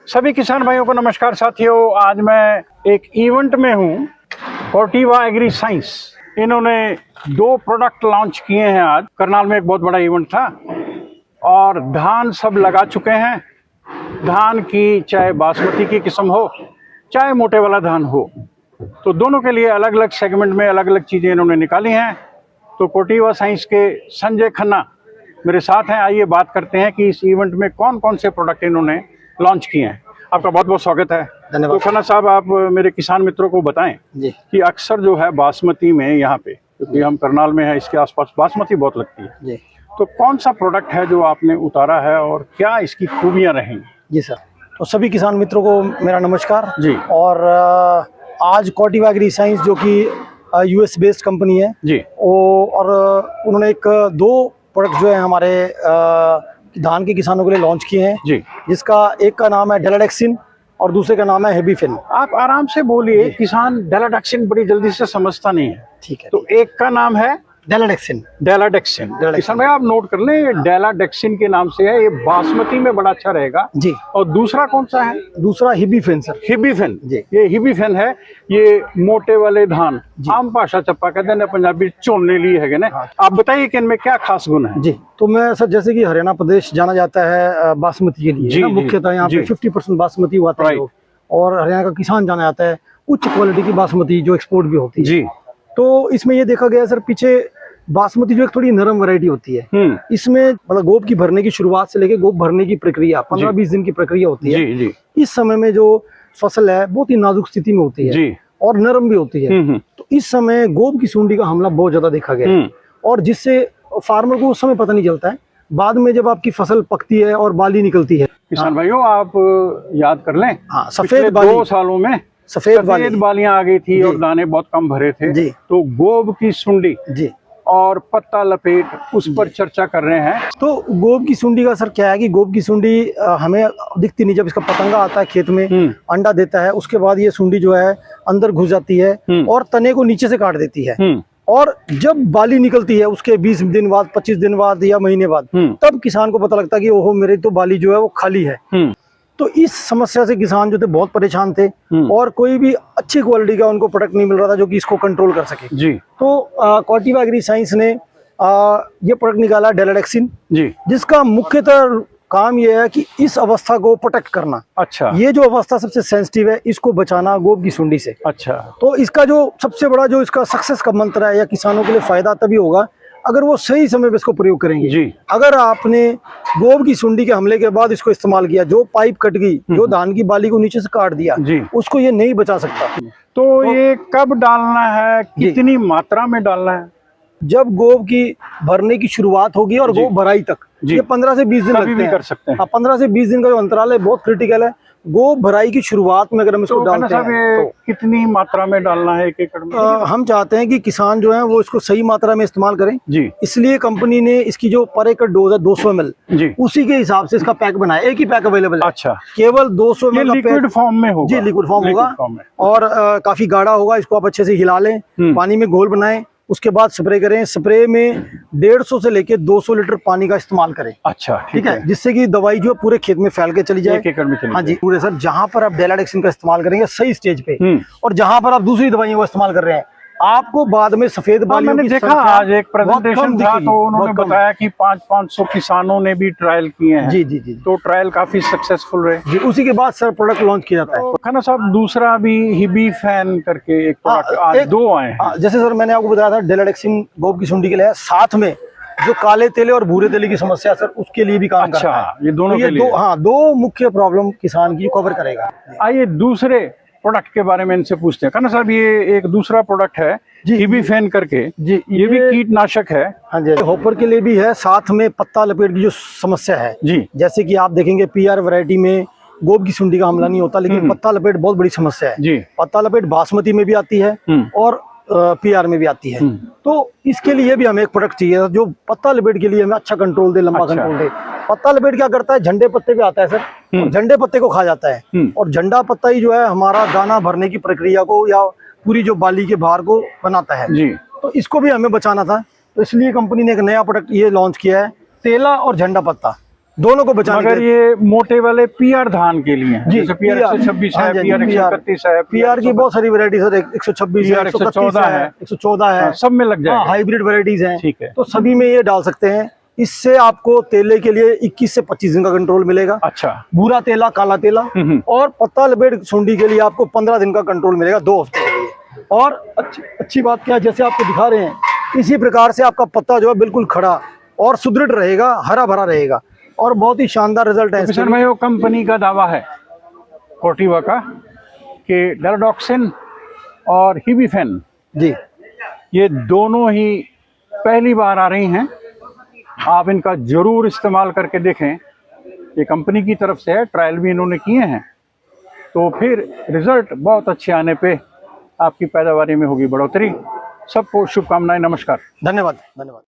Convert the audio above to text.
सभी किसान भाइयों को नमस्कार साथियों। आज मैं एक इवेंट में हूँ, कॉर्टिवा एग्री साइंस। इन्होंने 2 प्रोडक्ट लॉन्च किए हैं। आज करनाल में एक बहुत बड़ा इवेंट था और धान सब लगा चुके हैं। धान की चाहे बासमती की किस्म हो चाहे मोटे वाला धान हो, तो दोनों के लिए अलग अलग सेगमेंट में अलग अलग चीज़ें इन्होंने निकाली हैं। तो कॉर्टिवा साइंस के संजय खन्ना मेरे साथ हैं। आइए बात करते हैं कि इस इवेंट में कौन कौन से प्रोडक्ट इन्होंने लॉन्च किए हैं। आपका बहुत बहुत स्वागत है। धन्यवाद। तो खन्ना साहब, आप मेरे किसान मित्रों को बताएं जी कि अक्सर जो है बासमती में यहाँ पे, क्योंकि हम करनाल में हैं, इसके आसपास बासमती बहुत लगती है, जी तो कौन सा प्रोडक्ट है जो आपने उतारा है और क्या इसकी खूबियाँ रहेंगी? जी सर, तो सभी किसान मित्रों को मेरा नमस्कार जी। और आज कॉर्टिवा एग्री साइंस जो कि यूएस बेस्ड कंपनी है जी। और उन्होंने 2 प्रोडक्ट जो है हमारे धान के किसानों के लिए लॉन्च किए हैं जी। जिसका एक का नाम है डेलाडेक्सिन और दूसरे का नाम है हेबीफिन। आप आराम से बोलिए, किसान डेलाडेक्सिन बड़ी जल्दी से समझता नहीं है। ठीक है, तो एक का नाम है डेलाडेक्सिन। डेलाडेक्सिन। किसान भाई आप नोट कर लें, डेलाडेक्सिन के नाम से है, ये बासमती में बड़ा अच्छा रहेगा जी। और दूसरा कौन सा है? दूसरा हेबीफिन सर। हिबीफिन जी। ये हिबीफिन है, ये मोटे वाले धान, आम भाषा चप्पा कहते हैं, पंजाबी चोलने लिए है ना। आप बताइए कि इनमें क्या खास गुण है? जी, तो मैं सर, जैसे कि हरियाणा प्रदेश जाना जाता है बासमती के लिए, जी, जी, मुख्यतः यहाँ पे 50% बासमती हुआ है और हरियाणा का किसान जाना जाता है उच्च क्वालिटी की बासमती जो एक्सपोर्ट भी होती है। जी। तो इसमें ये देखा गया सर, पीछे बासमती जो एक थोड़ी नरम वैरायटी होती है, इसमें मतलब गोब की भरने की शुरुआत से लेके गोब भरने की प्रक्रिया 15-20 दिन की प्रक्रिया होती है। जी, जी। इस समय में जो फसल है बहुत ही नाजुक स्थिति में होती है जी। और नरम भी होती है। तो इस समय गोब की सुंडी का हमला बहुत ज्यादा देखा गया और जिससे फार्मर को उस समय पता नहीं चलता है, बाद में जब आपकी फसल पकती है और बाली निकलती है। किसान भाइयों आप याद कर लें, सफेद 2 सालों में सफेद बालियां आ गई थी और दाने बहुत कम भरे थे। जी। तो गोब की सुंडी जी और पत्ता लपेट, उस पर चर्चा कर रहे हैं। तो गोब की सुंडी का सर क्या है कि गोब की सुंडी हमें दिखती नहीं। जब इसका पतंगा आता है खेत में, अंडा देता है, उसके बाद ये सुंडी जो है अंदर घुस जाती है और तने को नीचे से काट देती है। और जब बाली निकलती है उसके 20 दिन बाद, 25 दिन बाद या महीने बाद, तब किसान को पता लगता है कि ओहो मेरी तो बाली जो है वो खाली है। तो इस समस्या से किसान जो थे बहुत परेशान थे और कोई भी अच्छी क्वालिटी का उनको प्रोडक्ट नहीं मिल रहा था जो कि इसको कंट्रोल कर सके। जी। तो कॉर्टिवा एग्री साइंस ने ये प्रोडक्ट निकाला डेलाडेक्सिन, जी, जिसका मुख्यतः काम ये है कि इस अवस्था को प्रोटेक्ट करना। अच्छा। ये जो अवस्था सबसे सेंसिटिव है, इसको बचाना गोब की सुंडी से। अच्छा। तो इसका जो सबसे बड़ा जो इसका सक्सेस का मंत्र है या किसानों के लिए फायदा तभी होगा अगर वो सही समय पे इसको प्रयोग करेंगे। जी। अगर आपने गोब की सुंडी के हमले के बाद इसको इस्तेमाल किया, जो पाइप कट गई, जो धान की बाली को नीचे से काट दिया, उसको ये नहीं बचा सकता। तो ये कब डालना है, कितनी मात्रा में डालना है? जब गोब की भरने की शुरुआत होगी और गोब भराई तक ये 15 से 20 दिन लगते हैं। कर सकते हैं। 15 से 20 दिन का जो अंतराल है बहुत क्रिटिकल है। गोब भराई की शुरुआत में अगर हम इसको डालते हैं तो कितनी मात्रा में डालना है 1 एकड़ में? हम चाहते हैं कि किसान जो है वो इसको सही मात्रा में इस्तेमाल करें। जी। इसलिए कंपनी ने इसकी जो पर एकड़ डोज है 200 ml, उसी के हिसाब से इसका पैक बनाया। एक ही पैक अवेलेबल है। अच्छा। केवल 200 ml लिक्विड फॉर्म में होगा। जी, लिक्विड फॉर्म होगा और काफी गाढ़ा होगा। इसको आप अच्छे से हिला लें, पानी में घोल बनाएं, उसके बाद स्प्रे करें। स्प्रे में 150 से लेके 200 लीटर पानी का इस्तेमाल करें। अच्छा, ठीक है, जिससे कि दवाई जो पूरे खेत में फैल के चली जाए। 1 एकड़ में चली। हाँ जी, पूरे सर, जहां पर आप डेलाडेक्सिन का इस्तेमाल करेंगे सही स्टेज पे और जहां पर आप दूसरी दवाइयों का इस्तेमाल कर रहे हैं, आपको बाद में सफेद बालियों मैंने देखा आज एक प्रेजेंटेशन था तो उन्होंने बताया कि 500 किसानों ने भी ट्रायल किए हैं। जी जी जी। तो ट्रायल काफी सक्सेसफुल रहे। जी, उसी के बाद सर प्रोडक्ट लॉन्च किया जाता है। खन्ना साहब, दूसरा भी हिबीफिन करके एक प्रोडक्ट आज 2 आए हैं। जैसे सर मैंने आपको बताया था डेलाडेक्सिन गोब की सुंडी के लिए, साथ में जो काले तेले और भूरे तेले की समस्या सर उसके लिए भी काम करता है। ये दोनों के लिए। 2 मुख्य प्रॉब्लम किसान की कवर करेगा। आइए दूसरे प्रोडक्ट के बारे में इनसे पूछते हैं। खन्ना साहब, ये एक दूसरा प्रोडक्ट है हिबीफिन करके। जी, ये भी कीटनाशक है। हाँ जी, हॉपर के लिए भी है, साथ में पत्ता लपेट की जो समस्या है। जी, जैसे कि आप देखेंगे पीआर वैरायटी में गोब की सुंडी का हमला नहीं होता, लेकिन पत्ता लपेट बहुत बड़ी समस्या है। जी, पत्ता लपेट बासमती में भी आती है और पीआर में भी आती है। तो इसके लिए भी हमें एक प्रोडक्ट चाहिए जो पत्ता लपेट के लिए हमें अच्छा कंट्रोल दे, लंबा कंट्रोल दे। पत्ता लपेट क्या करता है, झंडे पत्ते पे आता है सर, और झंडे पत्ते को खा जाता है और झंडा पत्ता ही जो है हमारा दाना भरने की प्रक्रिया को या पूरी जो बाली के भार को बनाता है। जी। तो इसको भी हमें बचाना था, तो इसलिए कंपनी ने एक नया प्रोडक्ट ये लॉन्च किया है, तेला और झंडा पत्ता। दोनों को बचाने मगर ये मोटे वाले पीआर धान के लिए हैं। जी, जैसे पीआर 126 है, पीआर 131 है, पीआर की बहुत सारी वैरायटी सर, 126 है, 114 है, 114 है, सब में लग जाएगा। हाइब्रिड वैरायटीज हैं। ठीक है। तो सभी में ये डाल सकते हैं। इससे आपको तेले के लिए 21 से 25 दिन का कंट्रोल मिलेगा। अच्छा। भूरा तेला, काला तेला, और पत्ता लपेट सुंडी के लिए आपको 15 दिन का कंट्रोल मिलेगा, 2 हफ्ते के लिए। और अच्छी बात क्या है, जैसे आपको दिखा रहे हैं, इसी प्रकार से आपका पत्ता जो है बिल्कुल खड़ा और सुदृढ़ रहेगा, हरा भरा रहेगा, और बहुत ही शानदार रिजल्ट है। किसान भाइयों, कंपनी का दावा है कॉर्टिवा का कि डायरोडॉक्सिन और हिबीफेन जी, ये दोनों ही पहली बार आ रही हैं। आप इनका जरूर इस्तेमाल करके देखें। ये कंपनी की तरफ से है, ट्रायल भी इन्होंने किए हैं, तो फिर रिजल्ट बहुत अच्छे आने पे आपकी पैदावारी में होगी बढ़ोतरी। सबको शुभकामनाएं। नमस्कार। धन्यवाद। धन्यवाद।